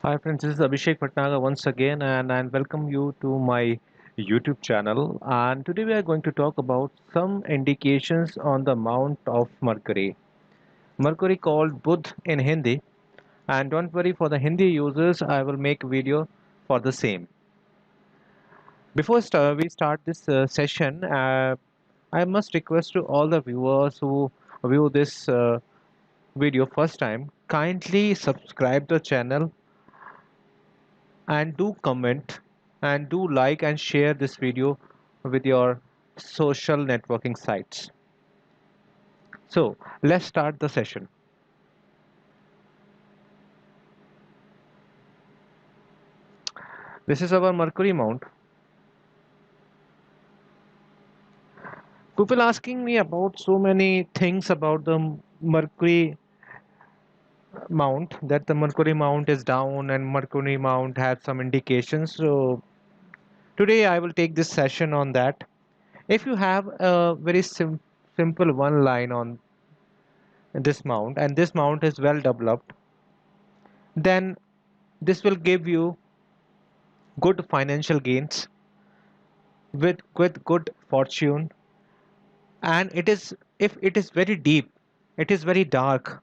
Hi friends, this is Abhishek Bhatnagar once again and I welcome you to my YouTube channel, and today we are going to talk about some indications on the mount of Mercury. Mercury called Budh in Hindi, and don't worry, for the Hindi users I will make a video for the same. Before we start this session, I must request to all the viewers who view this video first time, kindly subscribe the channel and do comment and do like and share this video with your social networking sites. So let's start the session. This is our Mercury mount. People asking me about so many things about the Mercury mount, that the Mercury mount is down and Mercury mount has some indications. So today I will take this session on that. If you have a very simple one line on this mount and this mount is well developed, then this will give you good financial gains with good fortune, and it is, if it is very deep, it is very dark,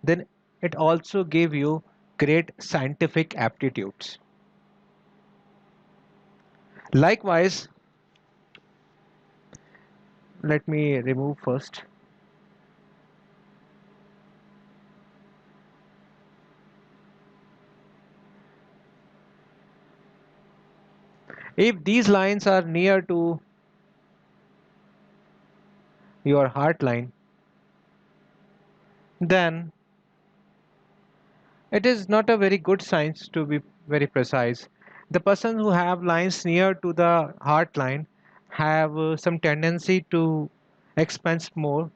then it also give you great scientific aptitudes. Likewise, let me remove first. If these lines are near to your heart line, then it is not a very good science, to be very precise. The person who have lines near to the heart line have some tendency to expense more.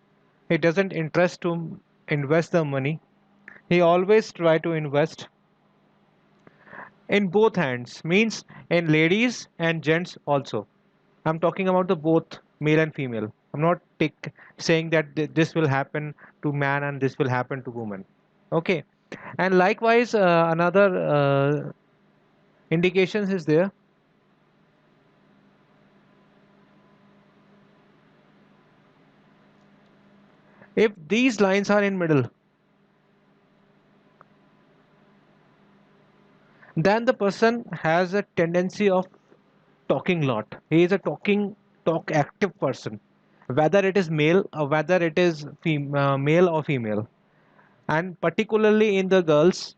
He doesn't interest to invest the money. He always try to invest in both hands, means in ladies and gents also. I'm talking about the both male and female. I'm not saying that this will happen to man and this will happen to woman. Okay. And likewise, another indications is there. If these lines are in middle, then the person has a tendency of talking lot. He is a talk active person, whether it is male or whether it is male or female. And particularly in the girls,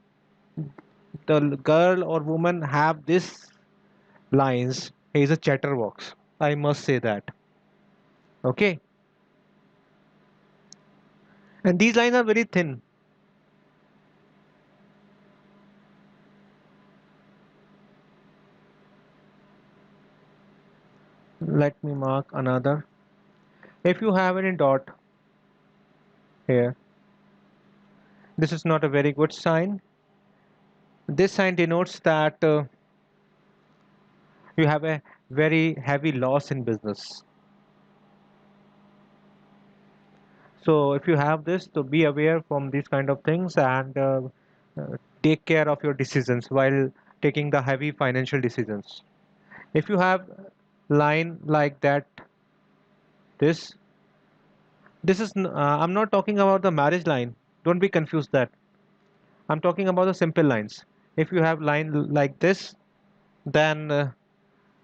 the girl or woman have this lines. He is a chatterbox. I must say that. Okay. And these lines are very thin. Let me mark another. If you have any dot here, this is not a very good sign. This sign denotes that you have a very heavy loss in business. So if you have this, so be aware from these kind of things, and take care of your decisions while taking the heavy financial decisions. If you have line like that, this this is I'm not talking about the marriage line. Don't be confused that. I'm talking about the simple lines. If you have line like this, then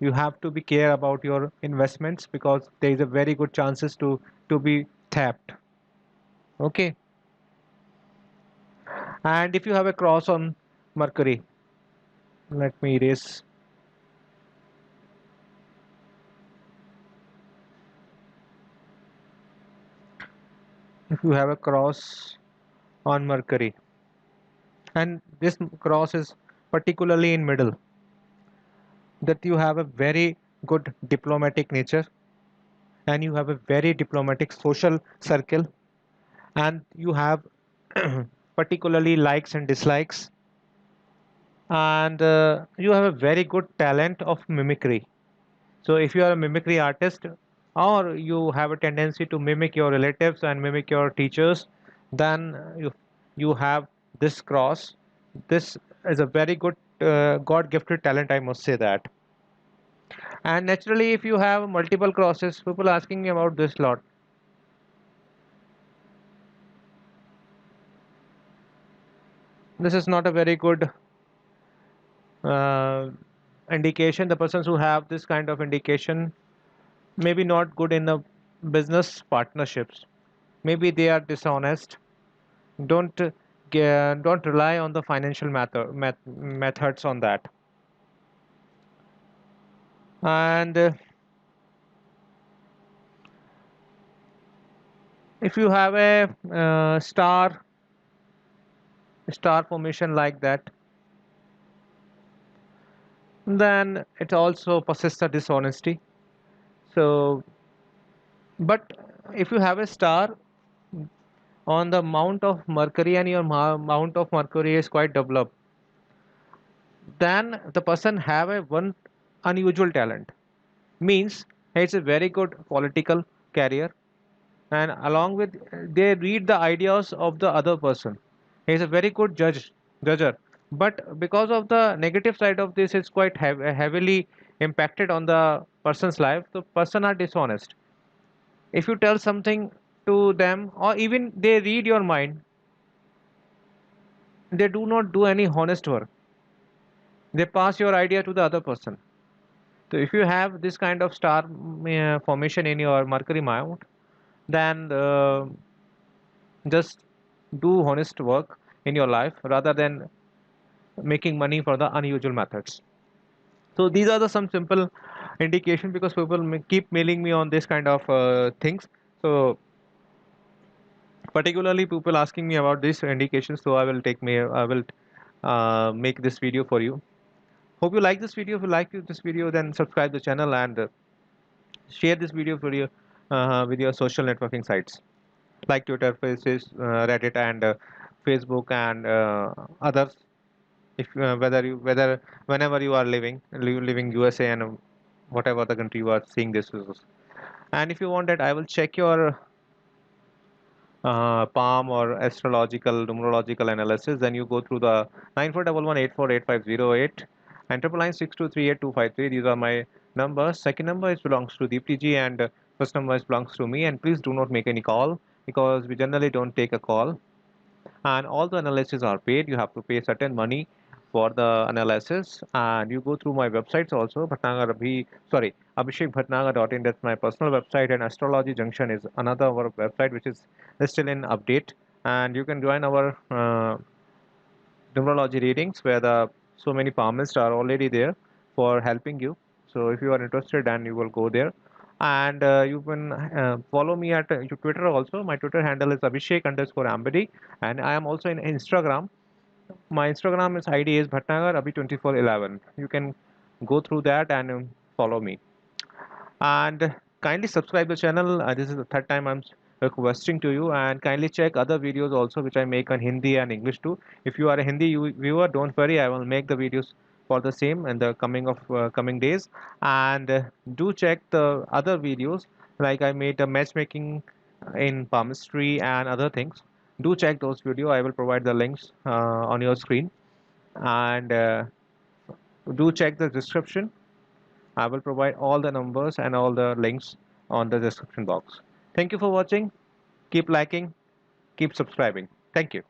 you have to be care about your investments, because there is a very good chances to be tapped. Okay. And if you have a cross on Mercury, let me erase. If you have a cross on Mercury, and this cross is particularly in middle, that you have a very good diplomatic nature, and you have a very diplomatic social circle, and you have particularly likes and dislikes, and you have a very good talent of mimicry. So if you are a mimicry artist, or you have a tendency to mimic your relatives and mimic your teachers, then you have this cross. This is a very good God-gifted talent, I must say that. And naturally, if you have multiple crosses, people asking me about this lot. This is not a very good uh, indication. The persons who have this kind of indication maybe not good in the business partnerships. Maybe they are dishonest. Don't don't rely on the financial methods on that. And if you have a star formation like that, then it also persists a dishonesty. So, but if you have a star on the mount of Mercury and your mount of Mercury is quite developed, then the person have a one unusual talent. Means he has a very good political career, and along with they read the ideas of the other person. He is a very good judger, but because of the negative side of this, it's quite heavily impacted on the person's life. The person are dishonest. If you tell something to them, or even they read your mind, they do not do any honest work. They pass your idea to the other person. So if you have this kind of star formation in your Mercury mount, then just do honest work in your life rather than making money for the unusual methods. So these are the some simple indication, because people keep mailing me on this kind of things. So particularly people asking me about this indication, so I will make this video for you. Hope you like this video. If you like this video, then subscribe the channel and share this video for you with your social networking sites like Twitter, Reddit, and Facebook, and others. If whether whenever you are living USA and whatever the country you are seeing this is. And if you want that, I will check your palm or astrological numerological analysis. Then you go through the 9411848508 and 999623825 These are my numbers. Second number is belongs to Deepti ji, and first number is belongs to me. And please do not make any call, because we generally don't take a call, and all the analysis are paid. You have to pay certain money for the analysis, and you go through my websites also. Bhatnagar sorry, abhishekbhatnagar.in, that's my personal website, and Astrology Junction is another our website which is still in update. And you can join our numerology readings, where the so many palmists are already there for helping you. So if you are interested, then you will go there. And you can follow me at Twitter also. My Twitter handle is abhishek_ambidi, and I am also in Instagram. My Instagram is ID is Bhatnagar Abhi2411. You can go through that and follow me. And kindly subscribe the channel. This is the third time I'm requesting to you, and kindly check other videos also which I make on Hindi and English too. If you are a Hindi viewer, don't worry, I will make the videos for the same in the coming days. And do check the other videos, like I made a matchmaking in palmistry and other things. Do check those video. I will provide the links on your screen. And do check the description. I will provide all the numbers and all the links on the description box. Thank you for watching. Keep liking, keep subscribing. Thank you.